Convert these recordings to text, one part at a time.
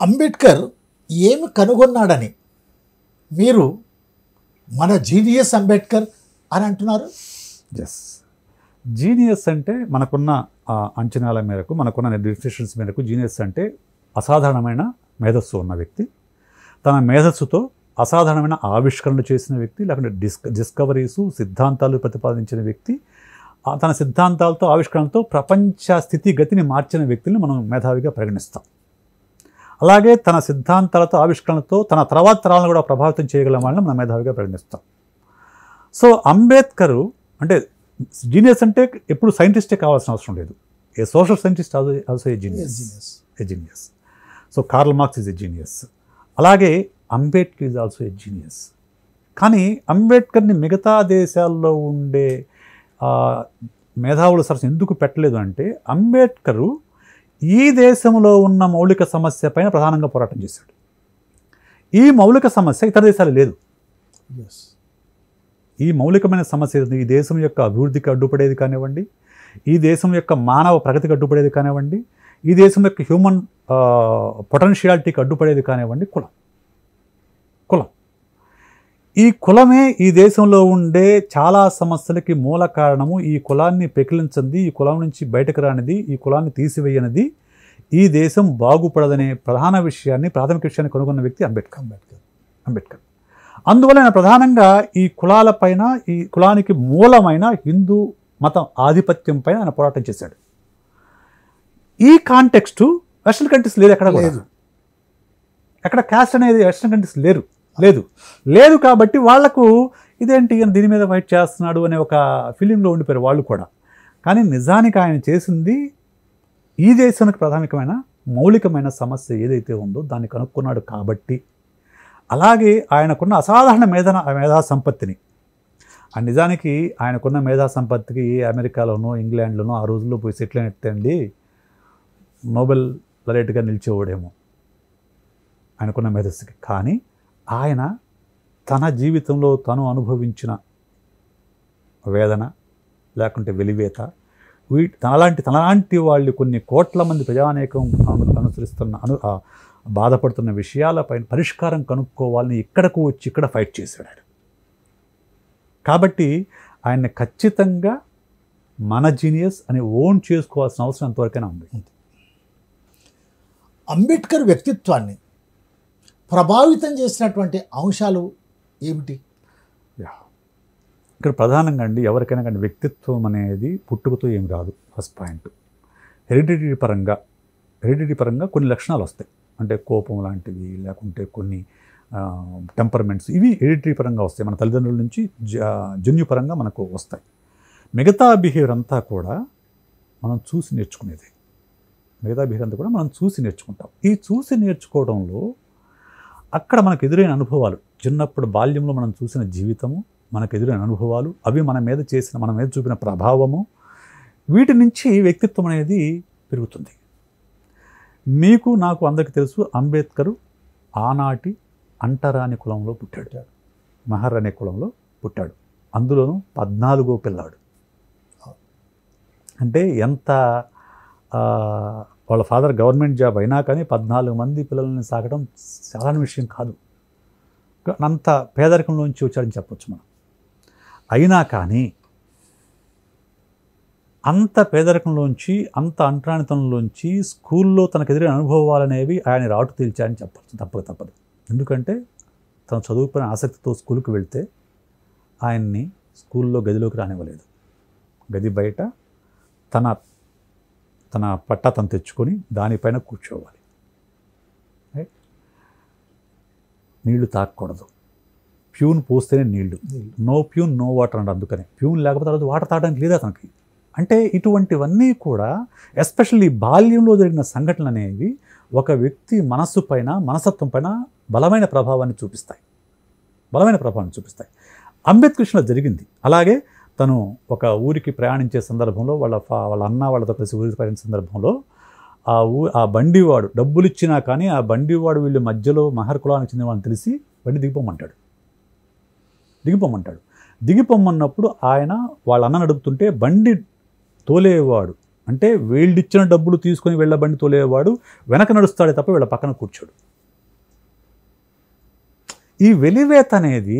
అంబేద్కర్ ఏమి కనుగొన్నాడని మీరు మన జీనియస్ అంబేద్కర్ అని అంటున్నారు? ఎస్, జీనియస్ అంటే మనకున్న అంచనాల మేరకు, మనకున్న డిస్కషన్స్ మేరకు జీనియస్ అంటే అసాధారణమైన మేధస్సు ఉన్న వ్యక్తి, తన మేధస్సుతో అసాధారణమైన ఆవిష్కరణలు చేసిన వ్యక్తి, లేకుంటే డిస్కవరీసు సిద్ధాంతాలు ప్రతిపాదించిన వ్యక్తి, తన సిద్ధాంతాలతో ఆవిష్కరణలతో ప్రపంచ స్థితిగతిని మార్చిన వ్యక్తిని మనం మేధావిగా పరిగణిస్తాం. అలాగే తన సిద్ధాంతాలతో ఆవిష్కరణలతో తన తర్వాత తరాలను కూడా ప్రభావితం చేయగల వాళ్ళని మనం మేధావిగా పరిగణిస్తాం. సో అంబేద్కర్ అంటే జీనియస్ అంటే ఎప్పుడు సైంటిస్టే కావాల్సిన అవసరం లేదు. A social scientist also a genius. So Karl Marx is a genius. అలాగే Ambedkar is also a genius. కానీ అంబేద్కర్ని మిగతా దేశాల్లో ఉండే మేధావుల సరస్సు ఎందుకు పెట్టలేదు అంటే, అంబేద్కరు ఈ దేశంలో ఉన్న మౌలిక సమస్య పైన ప్రధానంగా పోరాటం చేశాడు. ఈ మౌలిక సమస్య ఇతర దేశాలు లేదు. ఈ మౌలికమైన సమస్య ఈ దేశం యొక్క అభివృద్ధికి అడ్డుపడేది కానివ్వండి, ఈ దేశం యొక్క మానవ ప్రగతికి అడ్డుపడేది కానివ్వండి, ఈ దేశం యొక్క హ్యూమన్ పొటెన్షియాలిటీకి అడ్డుపడేది కానివ్వండి, కులం. ఈ కులమే ఈ దేశంలో ఉండే చాలా సమస్యలకి మూల కారణము. ఈ కులాన్ని పెకిలించింది, ఈ కులం నుంచి బయటకు రానిది, ఈ కులాన్ని తీసివేయనిది ఈ దేశం బాగుపడదనే ప్రాథమిక విషయాన్ని కనుగొన్న వ్యక్తి అంబేద్కర్. అందువల్ల ఆయన ప్రధానంగా ఈ కులాలపైన, ఈ కులానికి మూలమైన హిందూ మతం ఆధిపత్యం పైన ఆయన పోరాటం చేశాడు. ఈ కాంటెక్స్టు వెస్టర్న్ కంట్రీస్ లేదు, ఎక్కడ క్యాస్ట్ అనేది వెస్టర్న్ కంట్రీస్ లేదు కాబట్టి వాళ్లకు ఇదేంటి దీని మీద ఫైట్ చేస్తున్నాడు అనే ఒక ఫీలింగ్లో ఉండిపోయారు వాళ్ళు కూడా. కానీ నిజానికి ఆయన చేసింది ఈ దేశానికి ప్రాథమికమైన మౌలికమైన సమస్య ఏదైతే ఉందో దాన్ని కనుక్కున్నాడు కాబట్టి. అలాగే ఆయనకున్న అసాధారణ మేధా సంపత్తిని, నిజానికి ఆయనకున్న మేధా సంపత్తికి అమెరికాలోనో ఇంగ్లాండ్లోనో ఆ రోజుల్లో పోయి సెటిల్ అయినట్టండి నోబెల్ లరేట్గా నిలిచేవాడేమో ఆయనకున్న మేధస్సుకి. కానీ ఆయన తన జీవితంలో తను అనుభవించిన వేదన లేకుంటే వెలివేత, తనలాంటి వాళ్ళు కొన్ని కోట్ల మంది ప్రజానేకం అనుసరిస్తున్న బాధపడుతున్న విషయాలపైన పరిష్కారం కనుక్కోవాలని ఇక్కడకు వచ్చి ఇక్కడ ఫైట్ చేశాడు. కాబట్టి ఆయన్ని ఖచ్చితంగా మన జీనియస్ అని ఓన్ చేసుకోవాల్సిన అవసరం ఎంతవరకైనా ఉంది. అంబేద్కర్ వ్యక్తిత్వాన్ని ప్రభావితం చేసినటువంటి అంశాలు ఏమిటి? ఇక్కడ ప్రధానంగా ఎవరికైనా కానీ వ్యక్తిత్వం అనేది పుట్టుకతో ఏం రాదు. ఫస్ట్ పాయింట్, హెరిడిటరీ పరంగా కొన్ని లక్షణాలు వస్తాయి. అంటే కోపం లాంటివి, లేకుంటే కొన్ని టెంపర్మెంట్స్, ఇవి హెరిడిటరీ పరంగా వస్తాయి, మన తల్లిదండ్రుల నుంచి జన్యుపరంగా మనకు వస్తాయి. మిగతా బిహేవియర్ అంతా కూడా మనం చూసి నేర్చుకునేది. నేర్చుకుంటాం. ఈ చూసి నేర్చుకోవడంలో అక్కడ మనకు ఎదురైన అనుభవాలు, చిన్నప్పుడు బాల్యంలో మనం చూసిన జీవితము, మనకు ఎదురైన అనుభవాలు, అవి మన మీద చూపిన ప్రభావము, వీటి నుంచి వ్యక్తిత్వం అనేది పెరుగుతుంది. మీకు నాకు అందరికీ తెలుసు, అంబేద్కర్ ఆనాటి అంటరాని కులంలో పుట్టాడు, మహర్ అనే కులంలో పుట్టాడు. అందులోనూ 14వ పిల్లాడు. అంటే ఎంత వాళ్ళ ఫాదర్ గవర్నమెంట్ జాబ్ అయినా కానీ 14 మంది పిల్లల్ని సాకడం సాధారణ విషయం కాదు. అంత పేదరికంలోంచి వచ్చాడని చెప్పొచ్చు మనం. అయినా కానీ అంత పేదరికంలోంచి, అంత అంటరానితనంలోంచి స్కూల్లో తనకు ఎదురైన అనుభవాలనేవి ఆయన రాటు తీల్చాయని చెప్పచ్చు, తప్పదు. ఎందుకంటే తను చదువుకునే ఆసక్తితో స్కూల్కి వెళ్తే ఆయన్ని స్కూల్లో గదిలోకి రానివ్వలేదు. గది బయట తన పట్టా తను తెచ్చుకొని దానిపైన కూర్చోవాలి. నీళ్లు తాగకూడదు, ప్యూన్ పోస్తేనే నీళ్లు, నో ప్యూన్ నో వాటర్ అంట. అందుకనే ప్యూన్ లేకపోతే తర్వాత వాటర్ తాగడానికి లేదా తనకి. అంటే ఇటువంటివన్నీ కూడా ఎస్పెషల్లీ బాల్యంలో జరిగిన సంఘటనలు అనేవి ఒక వ్యక్తి మనస్సు పైన, మనస్తత్వం పైన బలమైన ప్రభావాన్ని చూపిస్తాయి. అంబేద్కర్ విషయంలో జరిగింది. అలాగే తను ఒక ఊరికి ప్రయాణించే సందర్భంలో వాళ్ళ అన్న వాళ్ళతో కలిసి ఊరికి ప్రయాణించే సందర్భంలో ఆ బండివాడు డబ్బులు ఇచ్చినా కానీ ఆ బండివాడు వీళ్ళు మధ్యలో మహర్ కులానికి చెందిన వాళ్ళని తెలిసి బండి దిగిపోమంటాడు. దిగిపోమన్నప్పుడు ఆయన వాళ్ళ అన్న నడుపుతుంటే బండి తోలేవాడు అంటే వీళ్ళిచ్చిన డబ్బులు తీసుకొని వీళ్ళ బండి తోలేవాడు వెనక నడుస్తాడే తప్ప వీళ్ళ పక్కన కూర్చోడు. ఈ వెలివేత అనేది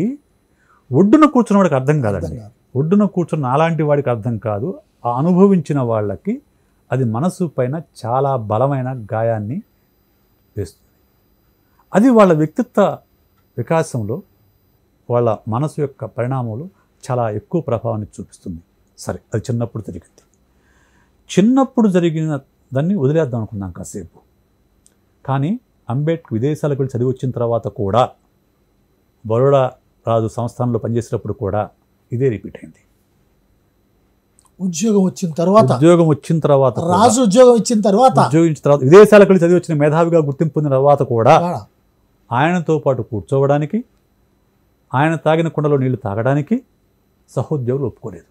ఒడ్డున కూర్చున్న వాడికి అర్థం కాదండి. ఒడ్డున కూర్చున్న అలాంటి వాడికి అర్థం కాదు. ఆ అనుభవించిన వాళ్ళకి అది మనసు పైన చాలా బలమైన గాయాన్ని వేస్తుంది. అది వాళ్ళ వ్యక్తిత్వ వికాసంలో, వాళ్ళ మనసు యొక్క పరిణామంలో చాలా ఎక్కువ ప్రభావాన్ని చూపిస్తుంది. సరే, అది చిన్నప్పుడు జరిగింది. చిన్నప్పుడు జరిగిన దాన్ని వదిలేద్దాం అనుకున్నాం కాసేపు. కానీ అంబేద్కర్ విదేశాలకు వెళ్ళి చదివి వచ్చిన తర్వాత కూడా, బరోడా రాజు సంస్థానంలో పనిచేసేటప్పుడు కూడా ఇదే రిపీట్ అయింది. ఉద్యోగం వచ్చిన తర్వాత రాజు ఉద్యోగం ఇచ్చిన తర్వాత విదేశాలకు వెళ్ళి చదివి వచ్చిన మేధావిగా గుర్తింపు పొందిన తర్వాత కూడా ఆయనతో పాటు కూర్చోవడానికి, ఆయన తాగిన కుండలో నీళ్లు తాగడానికి సహోద్యోగులు ఒప్పుకోలేదు.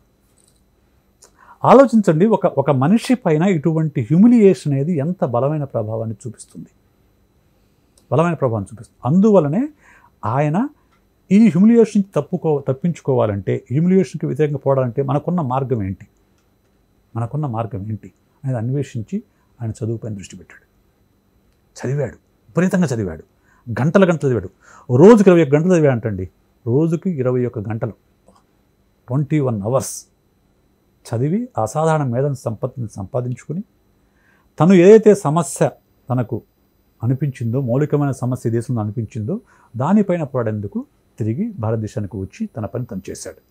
ఆలోచించండి, ఒక మనిషి పైన ఇటువంటి హ్యూమిలియేషన్ అనేది ఎంత బలమైన ప్రభావాన్ని చూపిస్తుంది. అందువలనే ఆయన ఈ హ్యూమిలియేషన్ తప్పించుకోవాలంటే, హ్యూమిలియేషన్కి వ్యతిరేకంగా పోవాలంటే మనకున్న మార్గం ఏంటి అనేది అన్వేషించి ఆయన చదువుపైన దృష్టి పెట్టాడు. చదివాడు, విపరీతంగా చదివాడు, గంటలు చదివాడు. రోజుకి 21 గంటలు చదివాడంటండి. రోజుకి 21 గంటలు, 21 అవర్స్ చదివి అసాధారణ మేధను సంపాదించుకుని, తను ఏదైతే సమస్య తనకు అనిపించిందో, మౌలికమైన సమస్య దేశంలో అనిపించిందో, దానిపైన పోరాడేందుకు తిరిగి భారతదేశానికి వచ్చి తన పని తను చేశాడు.